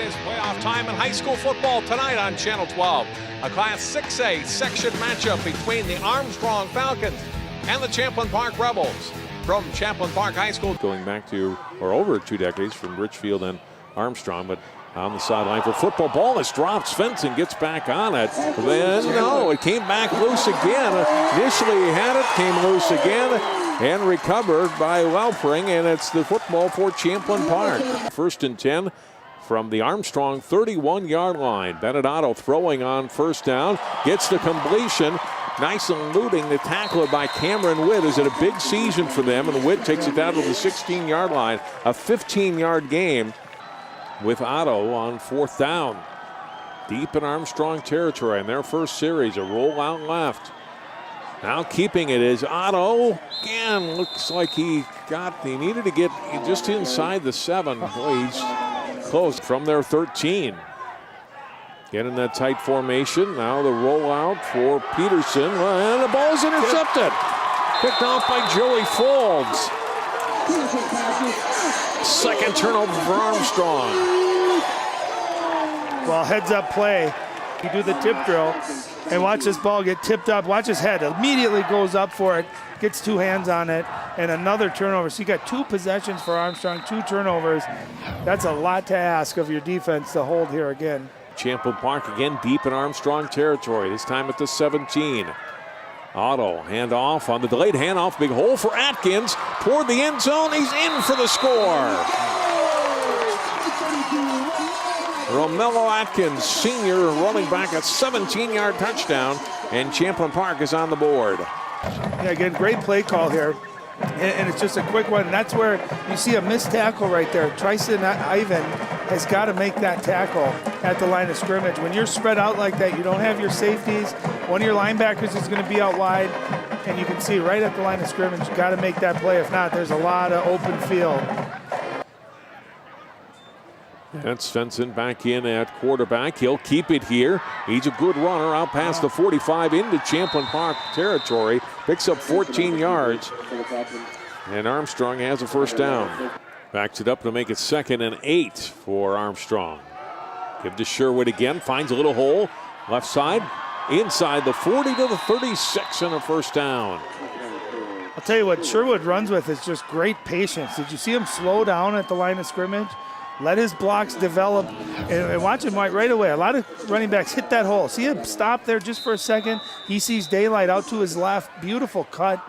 is playoff time in high school football tonight on Channel 12. A Class 6A section matchup between the Armstrong Falcons and the Champlin Park Rebels. From Champlin Park High School. Going back to, or over 2 decades from Richfield and Armstrong, but on the sideline for football. Ball is dropped. Svensson gets back on it. Then, no, it came back loose again. Initially he had it, came loose again, and recovered by Welpring, and it's the football for Champlin Park. 1st and 10 from the Armstrong 31-yard line. Benedetto throwing on 1st down, gets the completion. Nice eluding the tackler by Cameron Witt. Is it a big season for them? And Witt takes it down to the 16-yard line. A 15-yard game with Otto on 4th down. Deep in Armstrong territory in their first series. A roll out left. Now keeping it is Otto. Again, looks like he needed to get just inside the 7. Boy, he's close from their 13. Get in that tight formation. Now the rollout for Peterson. And the ball's intercepted. Picked off by Joey Folds. Second turnover for Armstrong. Well, heads up play. You do the tip drill and watch this ball get tipped up. Watch his head. Immediately goes up for it. Gets 2 hands on it. And another turnover. So you got 2 possessions for Armstrong, 2 turnovers. That's a lot to ask of your defense to hold here again. Champlin Park again deep in Armstrong territory, this time at the 17. Otto handoff on the delayed handoff, big hole for Atkins, toward the end zone, he's in for the score. Romello Atkins, senior, running back, a 17-yard touchdown, and Champlin Park is on the board. Yeah, again, great play call here. And it's just a quick one. And that's where you see a missed tackle right there. Tryson Ivan has got to make that tackle at the line of scrimmage. When you're spread out like that, you don't have your safeties. One of your linebackers is going to be out wide. And you can see right at the line of scrimmage, you got to make that play. If not, there's a lot of open field. That's Svensson back in at quarterback. He'll keep it here. He's a good runner out past the 45 into Champlin Park territory. Picks up 14 yards. And Armstrong has a 1st down. Backs it up to make it 2nd and 8 for Armstrong. Give to Sherwood again. Finds a little hole. Left side. Inside the 40 to the 36 and a 1st down. I'll tell you what Sherwood runs with is just great patience. Did you see him slow down at the line of scrimmage? Let his blocks develop and watch him right away. A lot of running backs hit that hole. See him stop there just for a second. He sees daylight out to his left. Beautiful cut.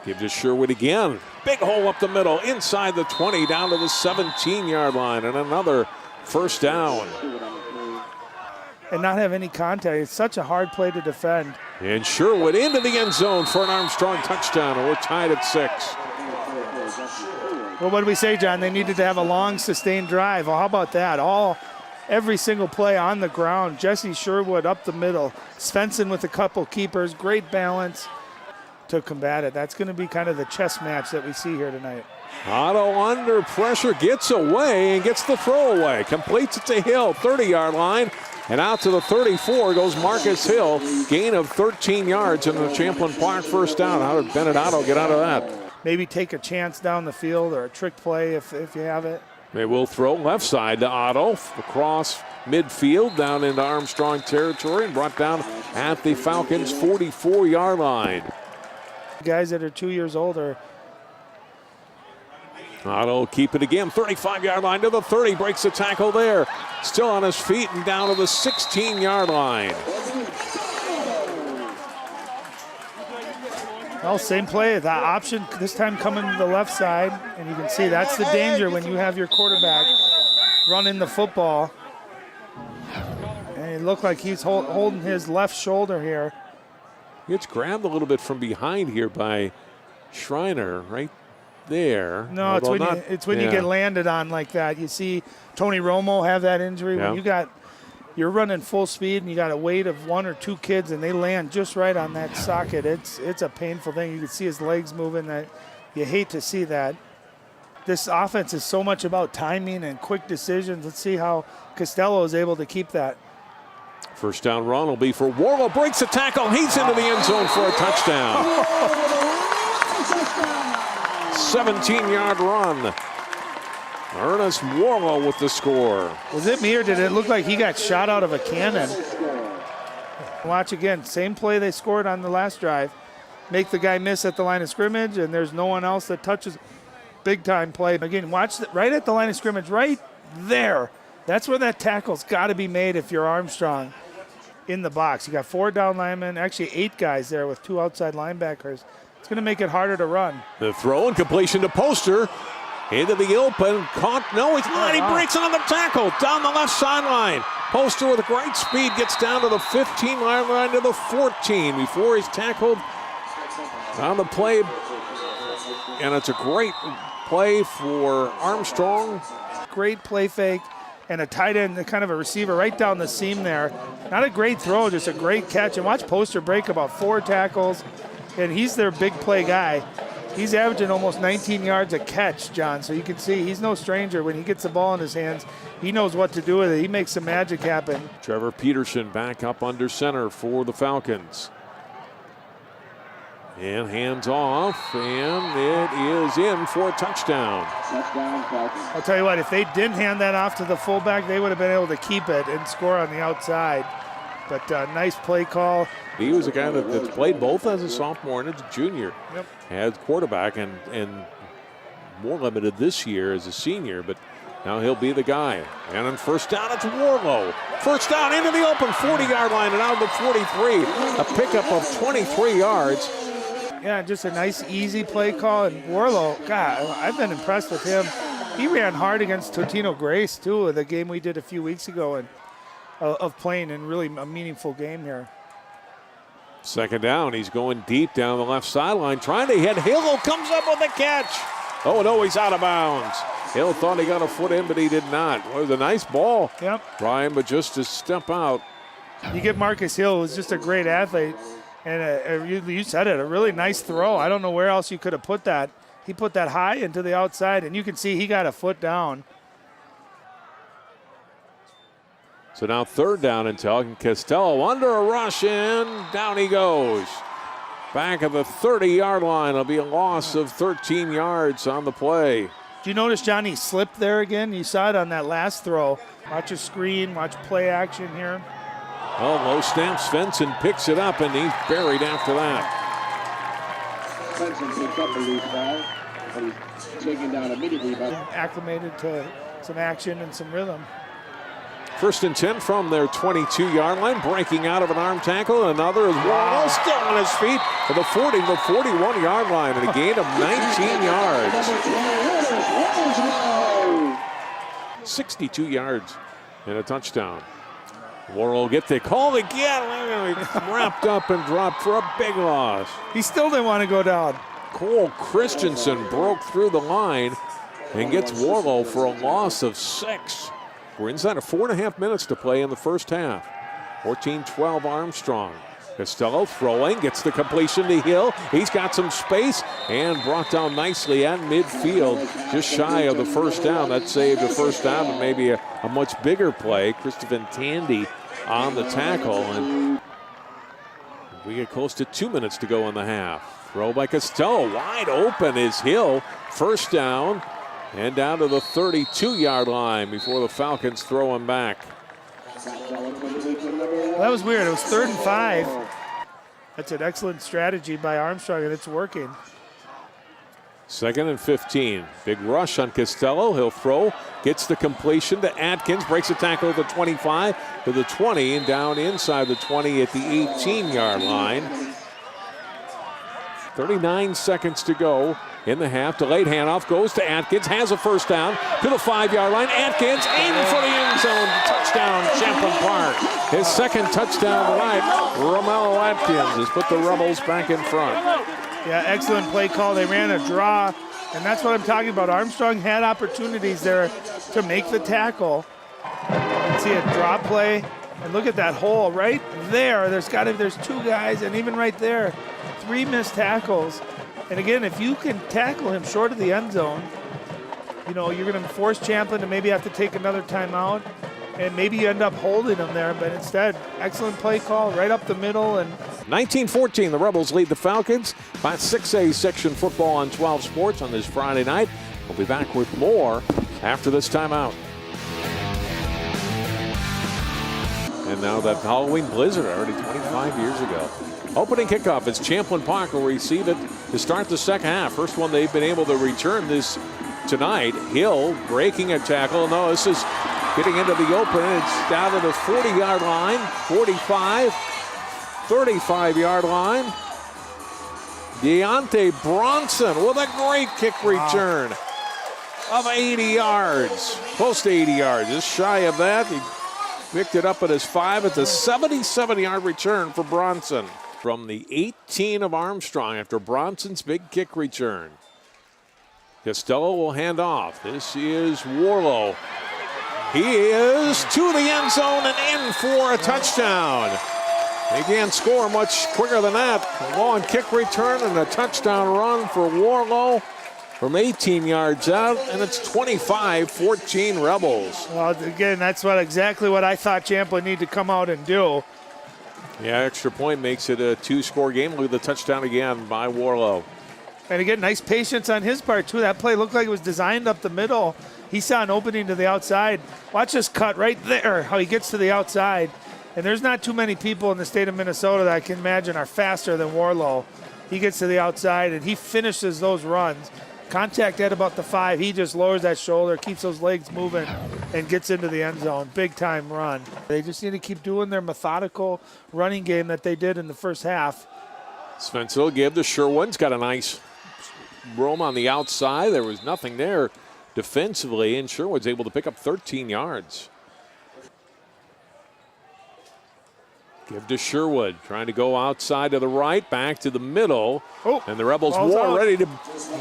Give to Sherwood again. Big hole up the middle. Inside the 20 down to the 17-yard line. And another 1st down. And not have any contact. It's such a hard play to defend. And Sherwood into the end zone for an Armstrong touchdown. And we're tied at 6. Well, what did we say, John? They needed to have a long, sustained drive. Well, how about that? Every single play on the ground. Jesse Sherwood up the middle. Svensson with a couple keepers. Great balance to combat it. That's going to be kind of the chess match that we see here tonight. Otto under pressure, gets away and gets the throwaway. Completes it to Hill, 30-yard line. And out to the 34 goes Marcus Hill. Gain of 13 yards in the Champlin Park 1st down. How did Benedetto get out of that? Maybe take a chance down the field or a trick play if you have it. They will throw left side to Otto across midfield down into Armstrong territory and brought down at the Falcons 44-yard line. Guys that are 2 years older. Otto keep it again, 35-yard line to the 30, breaks the tackle there. Still on his feet and down to the 16-yard line. Well, same play. The option this time coming to the left side. And you can see that's the danger when you have your quarterback running the football. And it looked like he's holding his left shoulder here. He gets grabbed a little bit from behind here by Schreiner right there. No, it's when you get landed on like that. You see Tony Romo have that injury. Yeah. When you're running full speed and you got a weight of 1 or 2 kids and they land just right on that socket. It's a painful thing. You can see his legs moving. That you hate to see that. This offense is so much about timing and quick decisions. Let's see how Costello is able to keep that. 1st down run will be for Warlow. Breaks the tackle. He's into the end zone for a touchdown. 17-yard run. Ernest Warlow with the score. Was it me or did it look like he got shot out of a cannon? Watch again, same play they scored on the last drive. Make the guy miss at the line of scrimmage, and there's no one else that touches. Big time play. Again, watch right at the line of scrimmage, right there. That's where that tackle's got to be made if you're Armstrong in the box. You got 4 down linemen, actually 8 guys there with 2 outside linebackers. It's going to make it harder to run. The throw and completion to Poster. Into the open, caught, no, he's not, he breaks on the tackle, down the left sideline. Poster with great speed gets down to the 15-yard line to the 14 before he's tackled on the play. And it's a great play for Armstrong. Great play fake and a tight end, kind of a receiver right down the seam there. Not a great throw, just a great catch. And watch Poster break about 4 tackles, and he's their big play guy. He's averaging almost 19 yards a catch, John, so you can see he's no stranger. When he gets the ball in his hands, he knows what to do with it. He makes some magic happen. Trevor Peterson back up under center for the Falcons. And hands off, and it is in for a touchdown. I'll tell you what, if they didn't hand that off to the fullback, they would have been able to keep it and score on the outside. But nice play call. He was a guy that's played both as a sophomore and as a junior. Yep. Had quarterback and more limited this year as a senior, but now he'll be the guy. And on first down, it's Warlow. First down into the open 40-yard line and out of the 43. A pickup of 23 yards. Yeah, just a nice, easy play call. And Warlow, God, I've been impressed with him. He ran hard against Totino Grace, too, the game we did a few weeks ago, and of playing in really a meaningful game here. Second down, he's going deep down the left sideline, trying to hit Hill, comes up with a catch. Oh, no, he's out of bounds. Hill thought he got a foot in, but he did not. It was a nice ball, Brian, but just to step out. You get Marcus Hill, who's just a great athlete, and you said it, a really nice throw. I don't know where else you could have put that. He put that high into the outside, and you can see he got a foot down. So now third down and Costello under a rush, and down he goes. Back at the 30-yard line. It'll be a loss of 13 yards on the play. Do you notice Johnny slipped there again? You saw it on that last throw. Watch a screen, watch play action here. Oh, low snap, Svensson picks it up, and he's buried after that. Svensson picks up the loose ball, but he's taken down immediately. Acclimated to some action and some rhythm. First and 10 from their 22-yard line, breaking out of an arm tackle. Another is Warlow still on his feet to the 40 to the 41-yard line, and a gain of 19 yards. 62 yards and a touchdown. Warlow get the call again. Wrapped up and dropped for a big loss. He still didn't want to go down. Cole Christensen broke through the line and gets Warlow for a loss of 6. We're inside of 4.5 minutes to play in the first half. 14-12 Armstrong. Costello throwing, gets the completion to Hill. He's got some space and brought down nicely at midfield, just shy of the first down. That saved the first down, but maybe a much bigger play. Christopher Tandy on the tackle, and we get close to 2 minutes to go in the half. Throw by Costello, wide open is Hill. First down. And down to the 32-yard line before the Falcons throw him back. Well, that was weird. It was 3rd and 5. That's an excellent strategy by Armstrong, and it's working. 2nd and 15. Big rush on Costello. He'll throw. Gets the completion to Atkins. Breaks a tackle at the 25 to the 20 and down inside the 20 at the 18-yard line. 39 seconds to go in the half. Delayed handoff goes to Atkins. Has a first down to the 5-yard line. Atkins in for the end zone. Touchdown, Champlin Park. His second touchdown tonight. Romello Atkins has put the Rebels back in front. Yeah, excellent play call. They ran a draw, and that's what I'm talking about. Armstrong had opportunities there to make the tackle. You can see a draw play, and look at that hole right there. There's 2 guys, and even right there, 3 missed tackles. And again, if you can tackle him short of the end zone, you know, you're going to force Champlin to maybe have to take another timeout, and maybe you end up holding him there. But instead, excellent play call right up the middle. And 19-14, the Rebels lead the Falcons by 6A section football on 12 Sports on this Friday night. We'll be back with more after this timeout. And now that Halloween blizzard already 25 years ago. Opening kickoff as Champlin Park will receive it to start the second half. First one they've been able to return this tonight. Hill breaking a tackle. No, this is getting into the open. It's down to the 40-yard line, 45, 35-yard line. Deontay Bronson with a great kick return of 80 yards. Close to 80 yards. Just shy of that. He picked it up at his 5 at the 77-yard return for Bronson. From the 18 of Armstrong after Bronson's big kick return. Costello will hand off. This is Warlow. He is to the end zone and in for a touchdown. They can't score much quicker than that. A long kick return and a touchdown run for Warlow from 18 yards out, and it's 25-14 Rebels. Well, again, that's exactly what I thought Champlin needed to come out and do. Yeah, extra point makes it a 2-score game. Look at the touchdown again by Warlow. And again, nice patience on his part, too. That play looked like it was designed up the middle. He saw an opening to the outside. Watch this cut right there, how he gets to the outside. And there's not too many people in the state of Minnesota that I can imagine are faster than Warlow. He gets to the outside, and he finishes those runs. Contact at about the 5. He just lowers that shoulder, keeps those legs moving, and gets into the end zone. Big-time run. They just need to keep doing their methodical running game that they did in the first half. Svensson give to Sherwood's got a nice roam on the outside. There was nothing there defensively, and Sherwood's able to pick up 13 yards. Give to Sherwood, trying to go outside to the right, back to the middle. Oh, and the Rebels war ready to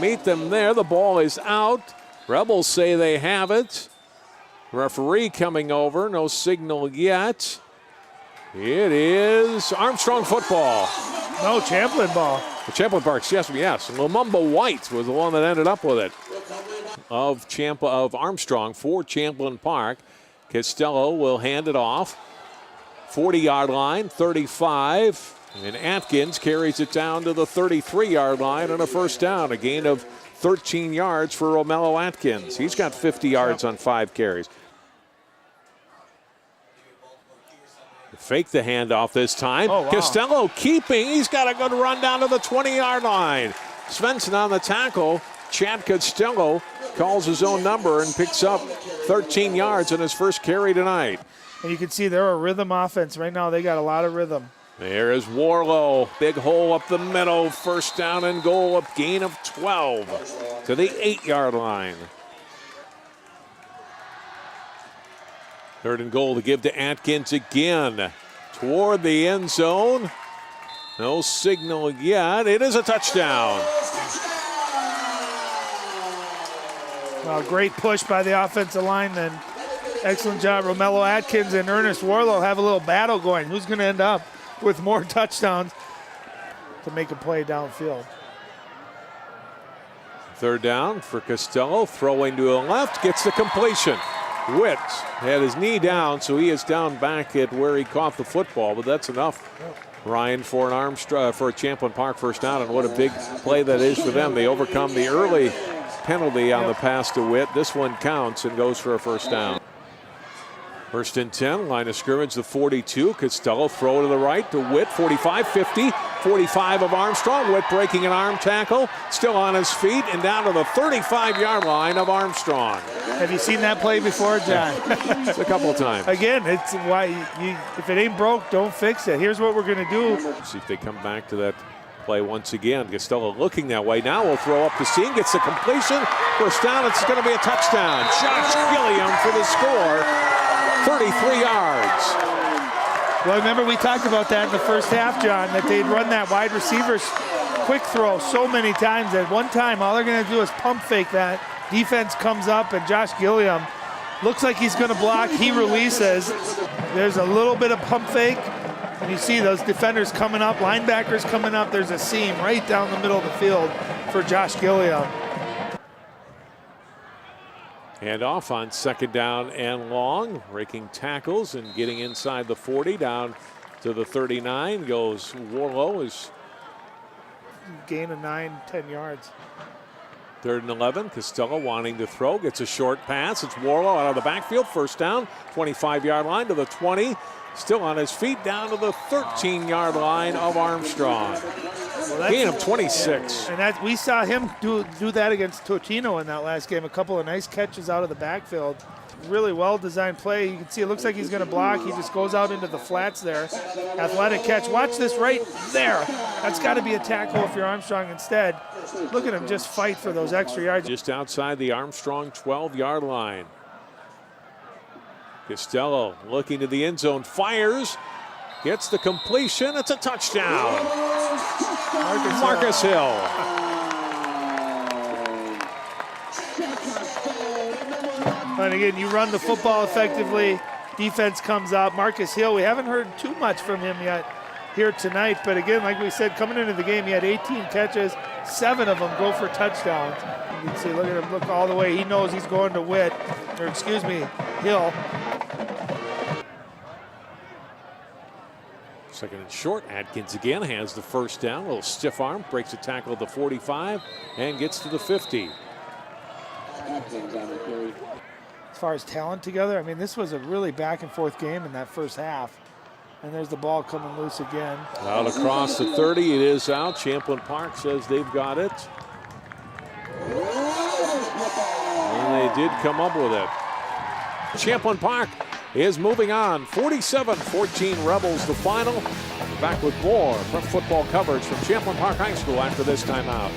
meet them there. The ball is out. Rebels say they have it. Referee coming over, no signal yet. It is Armstrong football. No, Champlin ball. The Champlin Parks, yes. And Lumumba White was the one that ended up with it. Of Armstrong for Champlin Park. Costello will hand it off. 40-yard line, 35, and Atkins carries it down to the 33-yard line on a first down, a gain of 13 yards for Romello Atkins. He's got 50 yards on 5 carries. Fake the handoff this time. Oh, wow. Costello keeping. He's got a good run down to the 20-yard line. Svensson on the tackle. Chad Costello calls his own number and picks up 13 yards on his first carry tonight. And you can see they're a rhythm offense. Right now they got a lot of rhythm. There is Warlow. Big hole up the middle. First down and goal. A gain of 12 to the 8-yard line. Third and goal to give to Atkins again. Toward the end zone. No signal yet. It is a touchdown. Well, great push by the offensive lineman. Excellent job. Romello Atkins and Ernest Warlow have a little battle going. Who's going to end up with more touchdowns to make a play downfield? Third down for Costello. Throwing to the left. Gets the completion. Witt had his knee down, so he is down back at where he caught the football, but that's enough, Ryan, for a Champlin Park first down, and what a big play that is for them. They overcome the early penalty on the pass to Witt. This one counts and goes for a first down. First and 10, line of scrimmage, the 42. Costello throw to the right to Witt, 45, 50, 45 of Armstrong. Witt breaking an arm tackle, still on his feet, and down to the 35-yard line of Armstrong. Have you seen that play before, John? A couple of times. Again, it's why if it ain't broke, don't fix it. Here's what we're going to do. See if they come back to that play once again. Costello looking that way. Now we'll throw up the seam, gets the completion. First down, it's going to be a touchdown. Josh Gilliam for the score. 33 yards. Well, remember we talked about that in the first half, John, that they'd run that wide receiver quick throw so many times that one time all they're going to do is pump fake that. Defense comes up and Josh Gilliam looks like he's going to block. He releases. There's a little bit of pump fake. And you see those defenders coming up, linebackers coming up. There's a seam right down the middle of the field for Josh Gilliam. And off on second down and long, breaking tackles and getting inside the 40 down to the 39 goes Warlow. Is gain of 9-10 yards. 3rd and 11. Costello wanting to throw. Gets a short pass. It's Warlow out of the backfield. First down. 25-yard line to the 20. Still on his feet down to the 13-yard line of Armstrong. Gain of 26. And that we saw him do that against Totino in that last game. A couple of nice catches out of the backfield. Really well-designed play. You can see it looks like he's going to block. He just goes out into the flats there. Athletic catch. Watch this right there. That's got to be a tackle if you're Armstrong instead. Look at him just fight for those extra yards. Just outside the Armstrong 12-yard line. Costello looking to the end zone. Fires. Gets the completion. It's a touchdown. Marcus Hill. And again, you run the football effectively. Defense comes up. Marcus Hill, we haven't heard too much from him yet here tonight. But again, like we said, coming into the game, he had 18 catches. 7 of them go for touchdowns. You can see, look at him look all the way. He knows he's going to Hill. Second and short. Atkins again has the first down. A little stiff arm. Breaks a tackle at the 45 and gets to the 50. As far as talent together, I mean, this was a really back and forth game in that first half. And there's the ball coming loose again. Out across the 30, it is out. Champlin Park says they've got it. And they did come up with it. Champlin Park is moving on. 47-14 Rebels, the final. Back with more football coverage from Champlin Park High School after this timeout.